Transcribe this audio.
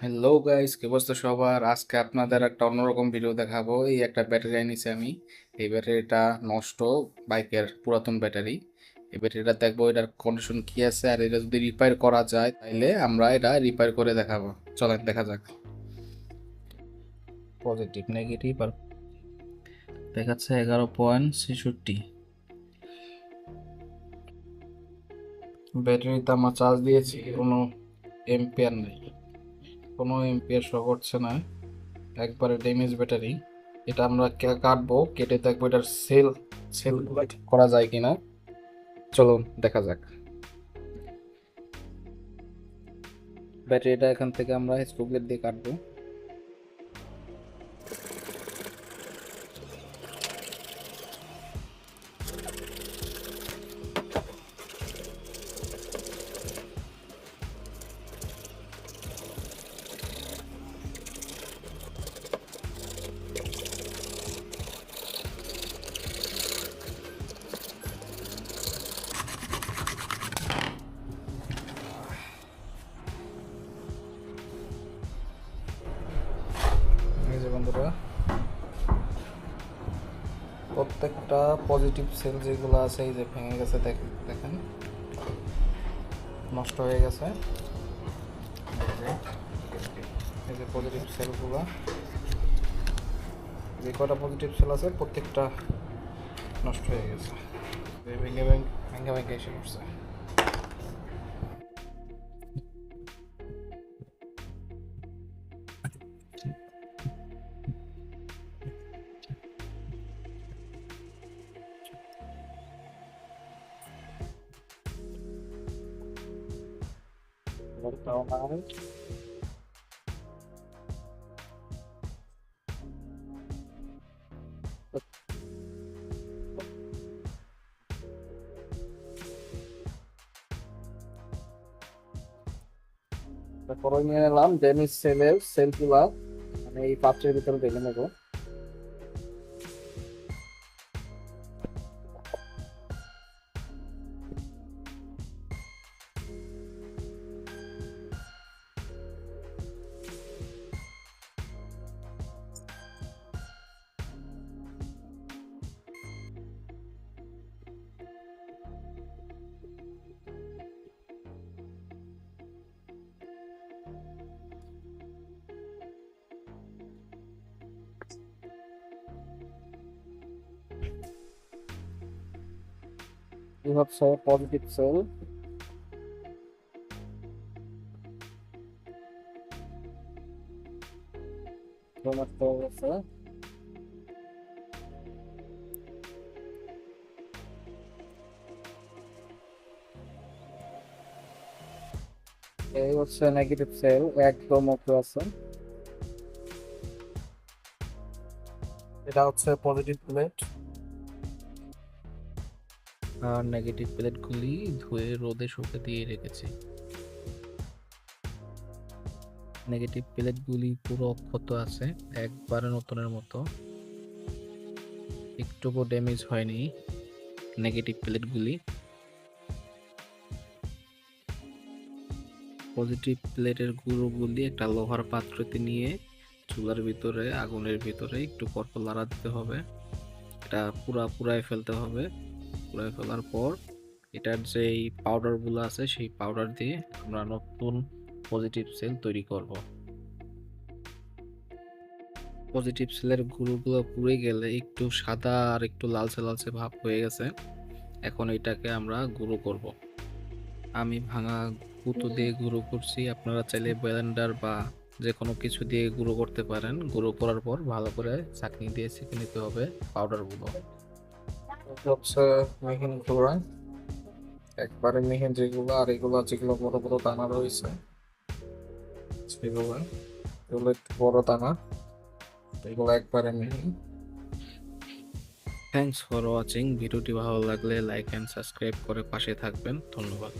Hello guys, কি অবস্থা সবার? আজকে আপনাদের একটা অন্যরকম ভিডিও দেখাবো। এই একটা ব্যাটারি আনিছি আমি। এই ব্যাটারিটা নষ্ট, বাইকের পুরাতন ব্যাটারি। এই ব্যাটারিটা দেখবো এটার কন্ডিশন কি আছে, আর এটা যদি রিপেয়ার করা যায় তাইলে আমরা এটা রিপেয়ার করে দেখাবো। চলেন দেখা যাক। পজিটিভ নেগেটিভ আর দেখাচ্ছে 11.66। ব্যাটারিতে আমার চার্জ দিয়েছি, কোনো এম্পিয়ার নেই, কোনো এম্পিয়ার শো করছে না, একবারে ড্যামেজ ব্যাটারি। এটা আমরা কাটবো, কেটে দেখবো এটার সেল ঠিক করা যায় কিনা। চলুন দেখা যাক। ব্যাটারিটা এখান থেকে আমরা স্ক্রু প্লেট দিয়ে কাটবো। এই যে বন্ধুরা, প্রত্যেকটা পজিটিভ সেল যেগুলো আছে এই যে ভেঙে গেছে, দেখেন নষ্ট হয়ে গেছে। এই যে পজিটিভ সেলগুলো, যে কটা পজিটিভ সেল আছে প্রত্যেকটা নষ্ট হয়ে গেছে, ভেঙে ভেঙে ভেঙে ভেঙে এসে পড়ছে। তারপরে নিয়ে নিলাম ডেনিস সেলগুলা, মানে এই পাত্রের ভিতরে ঢেলে নেবো। এই হচ্ছে পজিটিভ সেল। নষ্ট হয়ে গেছে। এই হচ্ছে নেগেটিভ সেল, একদম ওকে আছে। এটা হচ্ছে পজিটিভ প্লেট, আর নেগেটিভ প্লেটগুলি ধুয়ে রোদে শুকিয়ে দিয়ে রেখেছি। নেগেটিভ প্লেটগুলি পুরো অক্ষত আছে, একবারে নতুনের মতো, একটুকু ড্যামেজ হয়নি নেগেটিভ প্লেটগুলি। পজিটিভ প্লেটের গুঁড়োগুলি একটা লোহার পাত্রতে নিয়ে চুলার ভিতরে, আগুনের ভিতরে একটু পরপর লাড়া দিতে হবে। এটা পুরাই ফেলতে হবে। পুরাই ফেলার পর এটার যেই পাউডারগুলো আছে সেই পাউডার দিয়ে আমরা নতুন পজিটিভ সেল তৈরি করব। পজিটিভ সেলের গুঁড়োগুলো পুড়ে গেলে একটু সাদা আর একটু লালচে লালচে ভাব হয়ে গেছে। এখন এটাকে আমরা গুঁড়ো করব। আমি ভাঙা কুতো দিয়ে গুঁড়ো করছি, আপনারা চাইলে ব্লেন্ডার বা যে কোনো কিছু দিয়ে গুঁড়ো করতে পারেন। গুঁড়ো করার পর ভালো করে ছাঁকনি দিয়ে ছেঁকে নিতে হবে পাউডারগুলো। হচ্ছে মিহিন গুঁড়া, একবারে মিহিন যেগুলো, আর এগুলো যেগুলো বড় বড় দানা রয়েছে সেগুলো, এগুলো একটু বড় দানা, এগুলো একবারে মিহিন। Thanks for watching. ভিডিওটি ভালো লাগলে লাইক এন্ড সাবস্ক্রাইব করে পাশে থাকবেন। ধন্যবাদ।